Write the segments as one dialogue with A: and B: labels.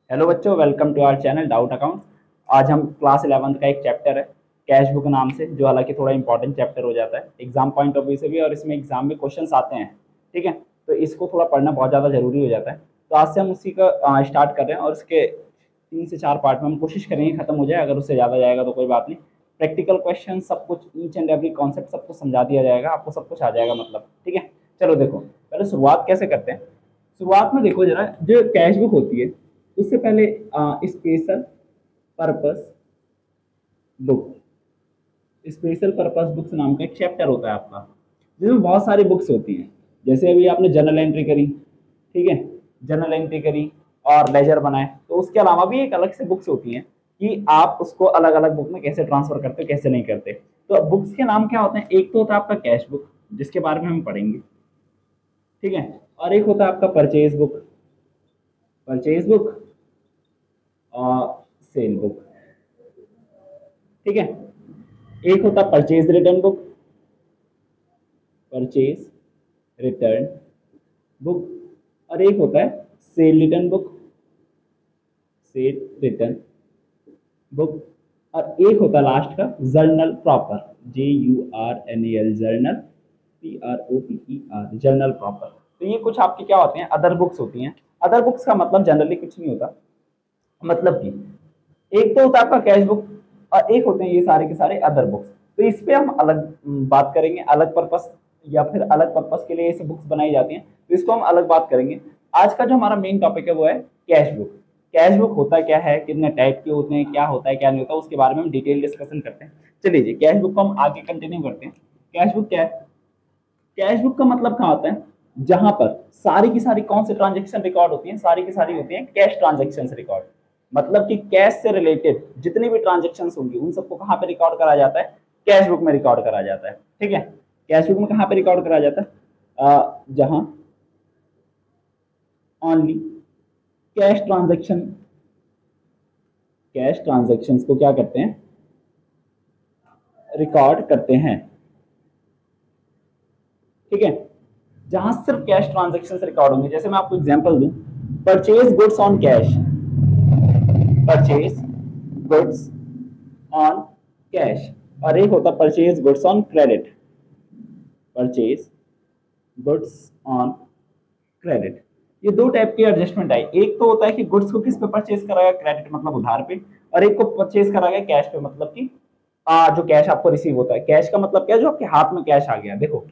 A: Hello बच्चों, welcome to our channel doubt account. आज हम क्लास 11th का एक चैप्टर है कैश बुक नाम से, जो हालांकि थोड़ा इंपॉर्टेंट चैप्टर हो जाता है एग्जाम पॉइंट ऑफ व्यू से भी, और इसमें एग्जाम में क्वेश्चंस आते हैं। ठीक है, तो इसको थोड़ा पढ़ना बहुत ज़्यादा जरूरी हो जाता है। तो आज से हम उसी का स्टार्ट कर रहे हैं, और इसके 3 से 4 पार्ट में हम कोशिश करेंगे खत्म हो जाए। अगर उससे ज़्यादा जाएगा तो कोई बात नहीं। प्रैक्टिकल क्वेश्चन सब कुछ, ईच एंड एवरी कॉन्सेप्ट सब कुछ समझा दिया जाएगा, आपको सब कुछ आ जाएगा मतलब। ठीक है, चलो देखो पहले शुरुआत कैसे करते हैं। शुरुआत में देखो जरा, जो कैश बुक होती है उससे पहले special purpose book, special purpose books नाम का एक चैप्टर होता है आपका, जिसमें बहुत सारी बुक्स होती हैं। जैसे अभी आपने जर्नल एंट्री करी, ठीक है, जर्नल एंट्री करी और लेजर बनाए, तो उसके अलावा भी एक अलग से बुक्स होती हैं कि आप उसको अलग अलग बुक में कैसे ट्रांसफर करते हो, कैसे नहीं करते। तो बुक्स के नाम क्या होते हैं? एक तो होता है आपका कैश बुक, जिसके बारे में हम पढ़ेंगे, ठीक है, और एक होता है आपका परचेज बुक, परचेज बुक और सेल बुक, ठीक है। एक होता है purchase return book, purchase return book, और एक होता है cell return book, cell return book, और एक होता है लास्ट का journal proper, JURNAL, journal PROPER, journal proper. तो ये कुछ आपके क्या होते हैं, अदर बुक्स होती हैं। अदर बुक्स का मतलब जनरली कुछ नहीं होता, मतलब कि एक तो होता है आपका कैश बुक और एक होते हैं ये सारे के सारे अदर बुक्स। तो इस पे हम अलग बात करेंगे, अलग पर्पस या फिर अलग पर्पस के लिए ये सब बुक्स बनाई जाती हैं, तो इसको हम अलग बात करेंगे। आज का जो हमारा मेन टॉपिक है वो है कैश बुक। कैश बुक होता क्या है, कितने टाइप के होते हैं, क्या होता है क्या नहीं होता, उसके बारे में हम डिटेल डिस्कशन करते हैं। चलिए जी, कैश बुक को हम आगे कंटिन्यू करते हैं। कैश बुक क्या है? कैश बुक का मतलब कहाँ होता है? जहां पर सारी की सारी कौन से ट्रांजेक्शन रिकॉर्ड होती हैं, सारी की सारी होती हैं कैश ट्रांजेक्शन रिकॉर्ड। मतलब कि कैश से रिलेटेड जितनी भी ट्रांजेक्शन होंगी उन सबको कहाँ पे रिकॉर्ड करा जाता है? कैश बुक में रिकॉर्ड करा जाता है। ठीक है, कैश बुक में कहाँ पे रिकॉर्ड करा जाता है? जहां only cash transaction, cash transaction को क्या करते हैं? रिकॉर्ड करते हैं। ठीक है, जहां सिर्फ कैश ट्रांजेक्शन रिकॉर्ड होंगे। जैसे मैं आपको एग्जांपल दूं, purchase goods on cash, purchase goods on cash, और एक होता purchase goods on credit, purchase goods on credit. ये दो टाइप की एडजस्टमेंट आई। एक तो होता है कि गुड्स को किस पे परचेज करा गया, क्रेडिट मतलब उधार पे, और एक को परचेज करा गया कैश पे, मतलब कि जो कैश आपको रिसीव होता है। कैश का मतलब क्या, जो आपके हाथ में कैश आ गया। देखो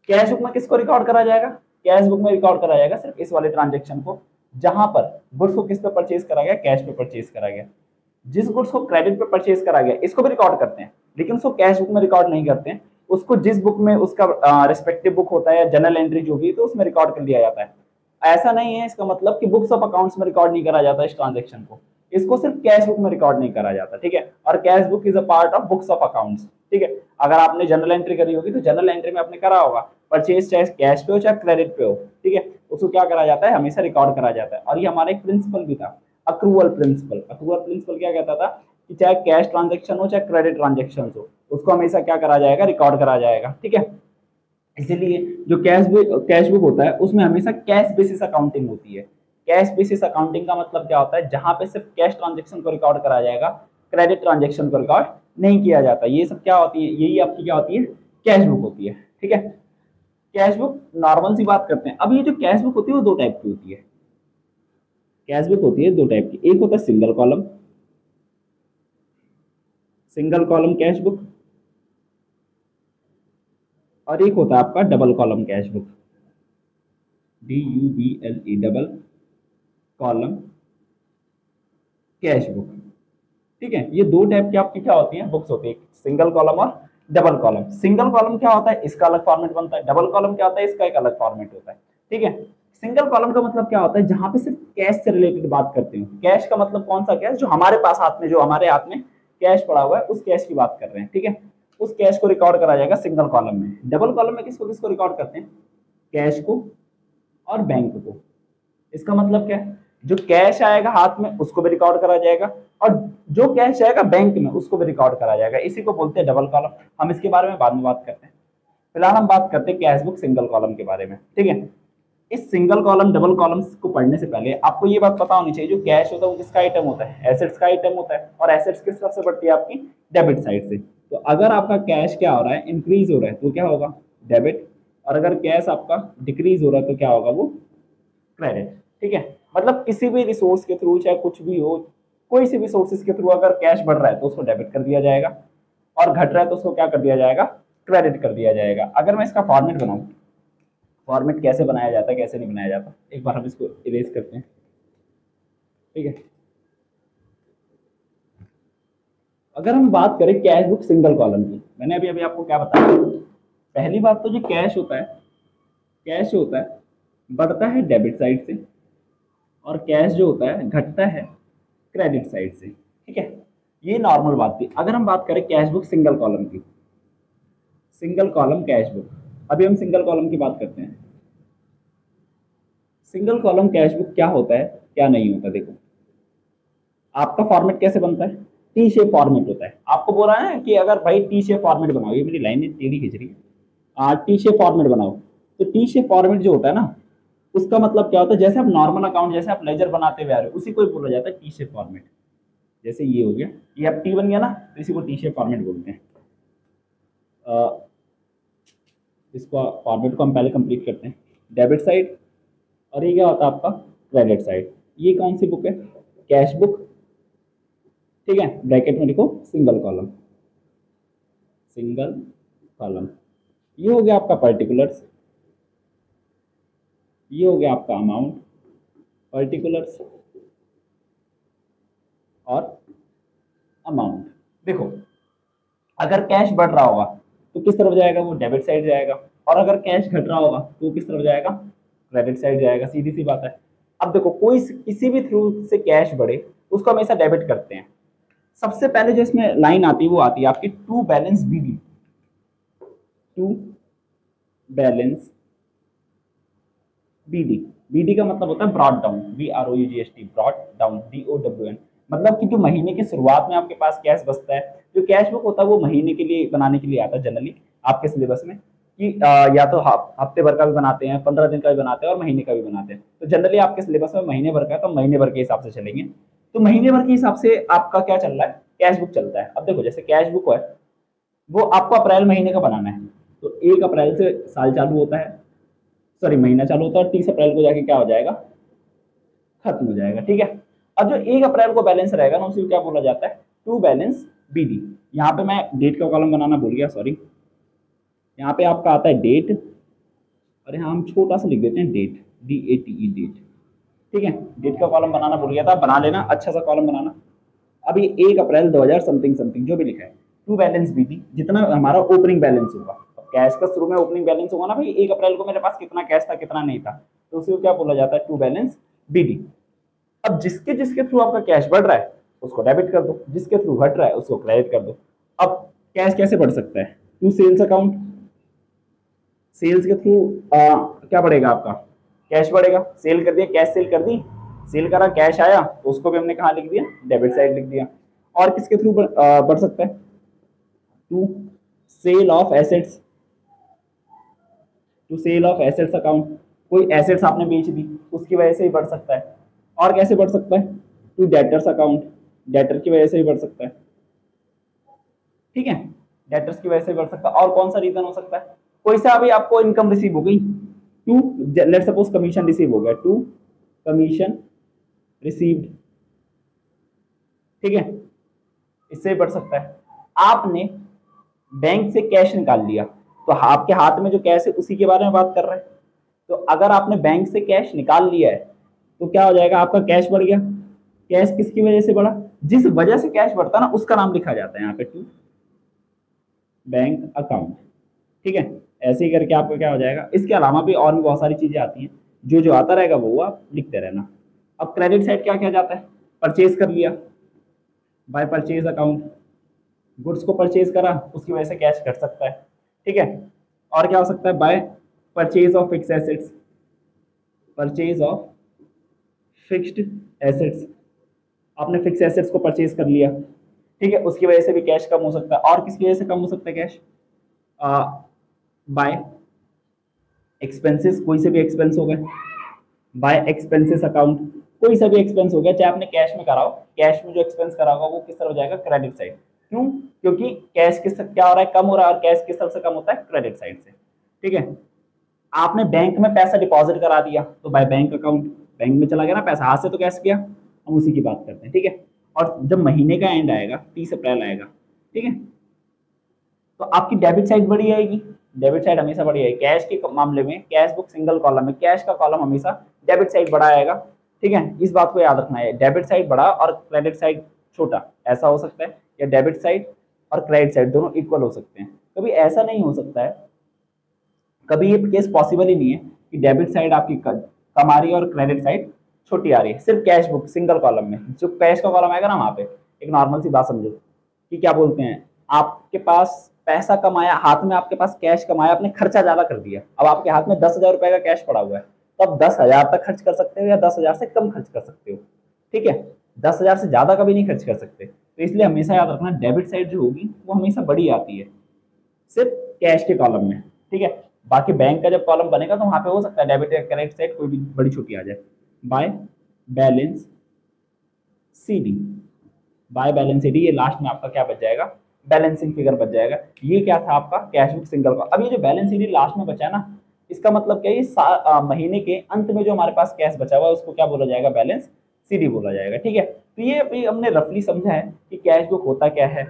A: कैश बुक में किसको रिकॉर्ड करा जाएगा? कैश बुक में रिकॉर्ड करा जाएगा सिर्फ इस वाले ट्रांजेक्शन को, जहां पर गुड्स को किस पे परचेज करा गया, कैश पे परचेज करा गया। जिस गुड्स को क्रेडिट पे परचेज करा गया इसको भी रिकॉर्ड करते हैं, लेकिन उसको कैश बुक में रिकॉर्ड नहीं करते हैं। उसको जिस बुक में उसका रिस्पेक्टिव बुक होता है या जनरल एंट्री जो भी, तो उसमें रिकॉर्ड कर लिया जाता है। ऐसा नहीं है इसका मतलब कि बुक्स ऑफ अकाउंट्स में रिकॉर्ड नहीं करा जाता इस ट्रांजेक्शन को, इसको सिर्फ कैश बुक में रिकॉर्ड नहीं करा जाता। ठीक है, और cash book is a part of books of accounts. ठीक है, अगर आपने जनरल एंट्री करी होगी तो जनरल एंट्री में आपने करा होगा परचेज, चाहे कैश पे हो चाहे क्रेडिट पे हो। ठीक है, उसको क्या करा जाता है? हमेशा रिकॉर्ड करा जाता है। और ये हमारा एक प्रिंसिपल भी था, अक्रूवल प्रिंसिपल। अक्रूवल प्रिंसिपल क्या कहता था कि चाहे कैश ट्रांजेक्शन हो चाहे क्रेडिट ट्रांजेक्शन हो, उसको हमेशा क्या करा जाएगा? रिकॉर्ड करा जाएगा। ठीक है, इसीलिए जो कैश बुक होता है उसमें हमेशा कैश बेसिस अकाउंटिंग होती है। कैश बेसिस अकाउंटिंग का मतलब क्या होता है? जहां पे सिर्फ कैश ट्रांजेक्शन को रिकॉर्ड करा जाएगा, क्रेडिट ट्रांजेक्शन को रिकॉर्ड नहीं किया जाता। ये सब क्या होती है? यही आपकी क्या होती है? कैश बुक होती है। ठीक है, कैश बुक नॉर्मल सी बात करते हैं। अब ये जो कैश बुक होती है वो दो टाइप की होती है। कैश बुक होती है दो टाइप की, एक होता है single column, single column cash book, और एक होता है आपका double column cash book, DUBLE, double column cash book. ठीक है, ये दो टाइप की आपकी क्या होती है? बुक्स होती है, सिंगल कॉलम और डबल कॉलम। सिंगल कॉलम क्या होता है? इसका अलग फॉर्मेट बनता है। डबल कॉलम क्या होता है? इसका एक अलग फॉर्मेट होता है। ठीक है, सिंगल कॉलम का मतलब क्या होता है? जहां पे सिर्फ कैश से रिलेटेड बात करते हैं। कैश का मतलब कौन सा कैश? जो हमारे पास हाथ में, जो हमारे हाथ में कैश पड़ा हुआ है, उस कैश की बात कर रहे हैं। ठीक है, उस कैश को रिकॉर्ड करा जाएगा सिंगल कॉलम में। डबल कॉलम में किसको किसको रिकॉर्ड करते हैं? कैश को और बैंक को। इसका मतलब क्या है? जो कैश आएगा हाथ में उसको भी रिकॉर्ड करा जाएगा, और जो कैश आएगा बैंक में उसको भी रिकॉर्ड करा जाएगा। इसी को बोलते हैं डबल कॉलम। हम इसके बारे में बाद में बात करते हैं, फिलहाल हम बात करते हैं कैश बुक सिंगल कॉलम के बारे में। ठीक है, इस सिंगल कॉलम डबल कॉलम्स को पढ़ने से पहले आपको ये बात पता होनी चाहिए, जो कैश होता है वो किसका आइटम होता है, एसेट्स का आइटम होता है, और एसेट्स किस तरफ से बढ़ती है, आपकी डेबिट साइड से। तो अगर आपका कैश क्या हो रहा है, इंक्रीज हो रहा है, तो क्या होगा, डेबिट। और अगर कैश आपका डिक्रीज हो रहा है तो क्या होगा, वो क्रेडिट। ठीक है, मतलब किसी भी रिसोर्स के थ्रू, चाहे कुछ भी हो, कोई से भी सोर्सेज के थ्रू अगर कैश बढ़ रहा है तो उसको डेबिट कर दिया जाएगा, और घट रहा है तो उसको क्या कर दिया जाएगा, क्रेडिट कर दिया जाएगा। अगर मैं इसका फॉर्मेट बनाऊं, फॉर्मेट कैसे बनाया जाता है कैसे नहीं बनाया जाता, एक बार हम इसको इरेज करते हैं। ठीक है, अगर हम बात करें कैश बुक सिंगल कॉलम की, मैंने अभी अभी आपको क्या बताया, पहली बात तो जो कैश होता है, कैश जो होता है बढ़ता है डेबिट साइड से, और कैश जो होता है घटता है क्रेडिट साइड से। ठीक है, ये नॉर्मल बात थी। अगर हम बात करें कैश बुक सिंगल कॉलम की, सिंगल कॉलम कैश बुक, अभी हम सिंगल कॉलम की बात करते हैं। सिंगल कॉलम कैश बुक क्या होता है, क्या नहीं होता, देखो आपका फॉर्मेट कैसे बनता है, टी शेप फॉर्मेट होता है। आपको बोल रहा है कि अगर भाई टी शेप फॉर्मेट बनाओ, ये मेरी लाइन टेढ़ी खींच रही है, टी शेप फॉर्मेट बनाओ, तो टी शेप फॉर्मेट जो होता है ना, उसका मतलब क्या होता है, जैसे आप नॉर्मल अकाउंट, जैसे आप लेजर बनाते हुए आ रहे हो, उसी को ही बोला जाता है टी शेप फॉर्मेट। जैसे ये हो गया, ये अब टी बन गया ना, तो इसी को टी शेप फॉर्मेट बोलते हैं। इसको फॉर्मेट को हम पहले कंप्लीट करते हैं, डेबिट साइड, और ये क्या होता है आपका क्रेडिट साइड। ये कौन सी बुक है, कैश बुक। ठीक है, ब्रैकेट में लिखो सिंगल कॉलम, सिंगल कॉलम। ये हो गया आपका पर्टिकुलर्स, ये हो गया आपका अमाउंट, पर्टिकुलर्स और अमाउंट। देखो अगर कैश बढ़ रहा होगा तो किस तरफ जाएगा, वो डेबिट साइड जाएगा, और अगर कैश घट रहा होगा तो किस तरफ जाएगा, क्रेडिट साइड जाएगा, सीधी सी बात है। अब देखो कोई किसी भी थ्रू से कैश बढ़े उसको हमेशा डेबिट करते हैं। सबसे पहले जो इसमें लाइन आती है वो आती है आपकी to balance BD, to balance BD. BD का मतलब होता है brought down, BROUGHT, brought down, DOWN। मतलब कि जो महीने की शुरुआत में आपके पास कैश बचता है, जो कैश बुक होता है वो महीने के लिए बनाने के लिए आता है जनरली आपके सिलेबस में, कि या तो हफ्ते भर का भी बनाते हैं, 15 दिन का भी बनाते हैं, और महीने का भी बनाते हैं। तो जनरली आपके सिलेबस में महीने भर का है, तो महीने भर के हिसाब से चलेंगे। तो महीने भर के हिसाब से आपका क्या चल रहा है, कैश बुक चलता है। अब देखो जैसे कैश बुक है वो आपको अप्रैल महीने का बनाना है, तो 1 अप्रैल से साल चालू होता है, सॉरी महीना चालू होता है, और 30 अप्रैल को जाके क्या हो जाएगा, खत्म हो जाएगा। ठीक है, अब जो 1 अप्रैल को बैलेंस रहेगा ना, उसी को क्या बोला जाता है, टू बैलेंस बीडी। यहाँ पे मैं डेट का कॉलम बनाना भूल गया, सॉरी। यहाँ पे आपका आता है डेट, और यहाँ हम छोटा सा लिख देते हैं डेट, DATE, डेट। ठीक है, डेट का कॉलम बनाना भूल गया था, बना लेना, अच्छा सा कॉलम बनाना। अभी 1 अप्रैल 2000 समथिंग समथिंग जो भी लिखा है, टू बैलेंस बीडी, जितना हमारा ओपनिंग बैलेंस होगा। कैश का शुरू में ओपनिंग बैलेंस होगा ना भाई, 1 अप्रैल को मेरे पास कितना कैश था कितना नहीं था, तो उसी को क्या बोला जाता है, टू बैलेंस बीडी। अब जिसके जिसके थ्रू आपका कैश बढ़ रहा है उसको डेबिट कर दो, जिसके थ्रू घट रहा है उसको क्रेडिट कर दो। अब कैश कैसे बढ़ सकता है, टू सेल्स अकाउंट, सेल्स के थ्रू क्या बढ़ेगा आपका, कैश बढ़ेगा, सेल कर दिया, कैश सेल कर दी, सेल करा, कैश आया, तो उसको भी हमने कहा लिख दिया, डेबिट साइड लिख दिया। और किसके थ्रू बढ़ सकता है, to sale of assets, to sale of assets account, कोई एसेट्स आपने बेच दी उसकी वजह से ही बढ़ सकता है। और कैसे बढ़ सकता है, टू डेटर्स अकाउंट, डेटर की वजह से ही बढ़ सकता है। ठीक है, डेटर्स की वजह से बढ़ सकता है। और कौन सा रीजन हो सकता है, कोई सा अभी आपको इनकम रिसीव हो गई, to let suppose commission receive हो गया, टू कमीशन रिसीव्ड। ठीक है, इससे बढ़ सकता है। आपने बैंक से कैश निकाल लिया, तो आपके हाथ में जो कैश है उसी के बारे में बात कर रहे हैं। तो अगर आपने बैंक से कैश निकाल लिया है तो क्या हो जाएगा, आपका कैश बढ़ गया। कैश किसकी वजह से बढ़ा, जिस वजह से कैश बढ़ता ना उसका नाम लिखा जाता है यहाँ पे, टू बैंक अकाउंट। ठीक है, ऐसे ही करके आपको क्या हो जाएगा। इसके अलावा भी और भी बहुत सारी चीजें आती हैं, जो जो आता रहेगा वो आप लिखते रहना। अब क्रेडिट साइड क्या क्या जाता है, परचेज कर लिया, बाय परचेज अकाउंट, गुड्स को परचेज करा उसकी वजह से कैश घट सकता है। ठीक है, और क्या हो सकता है, by purchase of fix assets, purchase of fixed assets, आपने फिक्स एसेट्स को परचेज कर लिया। ठीक है, उसकी वजह से भी कैश कम हो सकता है। और किसकी वजह से कम हो सकता है कैश, बाय एक्सपेंसेस कोई से भी एक्सपेंस हो गए, बाय एक्सपेंसेस अकाउंट कोई सा भी एक्सपेंस हो गया, चाहे आपने कैश में करा हो, कैश में जो एक्सपेंस करा होगा वो किस तरह हो जाएगा, क्रेडिट साइड। क्यों? क्योंकि कैश किस क्या हो रहा है, कम हो रहा है, और कैश किस तरह से कम होता है, क्रेडिट साइड से। ठीक है। आपने बैंक में पैसा डिपॉजिट करा दिया तो बाय बैंक अकाउंट, बैंक में चला गया ना पैसा, हाथ से तो कैश गया, हम उसी की बात करते हैं। ठीक है। और जब महीने का एंड आएगा, 30 अप्रैल आएगा, ठीक है, तो आपकी डेबिट साइड बढ़ी आएगी। डेबिट साइड हमेशा बढ़ी आएगी। कैश के मामले में कैश बुक सिंगल कॉलम में कैश का कॉलम हमेशा डेबिट साइड बड़ा आएगा। ठीक है, इस बात को याद रखना है, डेबिट साइड बड़ा और क्रेडिट साइड छोटा, ऐसा हो सकता है, या डेबिट साइड और क्रेडिट साइड दोनों इक्वल हो सकते हैं। कभी ऐसा नहीं हो सकता है, कभी ये केस पॉसिबल ही नहीं है कि डेबिट साइड आपकी कम आ रही है और क्रेडिट साइड छोटी आ रही है। सिर्फ कैश बुक सिंगल कॉलम में, जो कैश का कॉलम आएगा ना, वहां पे एक नॉर्मल सी बात समझो कि क्या बोलते हैं, आपके पास पैसा कमाया, हाथ में आपके पास कैश कमाया, आपने खर्चा ज्यादा कर दिया, अब आपके हाथ में 10,000 रुपए का कैश पड़ा हुआ है, तो आप 10,000 तक खर्च कर सकते हो या 10,000 से कम खर्च कर सकते हो। ठीक है, 10,000 से ज्यादा कभी नहीं खर्च कर सकते। तो इसलिए हमेशा याद रखना, डेबिट साइड जो होगी वो हमेशा बड़ी आती है सिर्फ कैश के कॉलम में। ठीक है, बाकी बैंक का जब कॉलम बनेगा तो वहां पे हो सकता है डेबिट या क्रेडिट साइड कोई भी बड़ी छोटी आ जाए। By balance CD, by balance CD, ये लास्ट में आपका क्या बच जाएगा, बैलेंसिंग फिगर बच जाएगा। ये क्या था आपका, कैश बुक सिंगल का। अब ये जो बैलेंस सीडी लास्ट में बचा है ना, इसका मतलब क्या है, ये महीने के अंत में जो हमारे पास कैश बचा हुआ है उसको क्या बोला जाएगा, बैलेंस सीडी बोला जाएगा। ठीक है, तो ये अभी हमने रफली समझा है कि कैश बुक होता क्या है,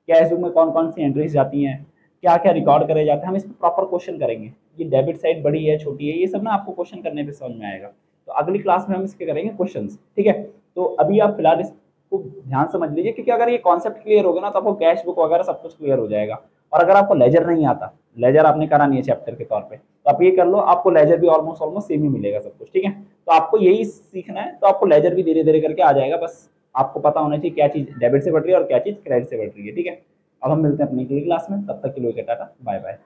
A: कैश बुक में कौन कौन सी एंट्रीज जाती हैं, क्या क्या रिकॉर्ड करे जाते हैं, हम इस पर प्रॉपर क्वेश्चन करेंगे। ये डेबिट साइड बड़ी है छोटी है, ये सब ना आपको क्वेश्चन करने पे समझ में आएगा। तो अगली क्लास में हम इसके करेंगे क्वेश्चंस। ठीक है, तो अभी आप फिलहाल इसको ध्यान समझ लीजिए, क्योंकि अगर ये कॉन्सेप्ट क्लियर होगा ना तो आपको कैश बुक वगैरह सब कुछ क्लियर हो जाएगा। और अगर आपको लेजर नहीं आता, लेजर आपने करा नहीं है चैप्टर के तौर पे, तो आप ये कर लो, आपको लेजर भी ऑलमोस्ट ऑलमोस्ट सेम ही मिलेगा सब कुछ। ठीक है, तो आपको यही सीखना है, तो आपको लेजर भी धीरे धीरे करके आ जाएगा, बस आपको पता होना चाहिए क्या चीज डेबिट से बढ़ रही है और क्या चीज क्रेडिट से बढ़ रही है। ठीक है, अब हम मिलते हैं अपनी अगली क्लास में, तब तक के लिए टाटा बाय बाय।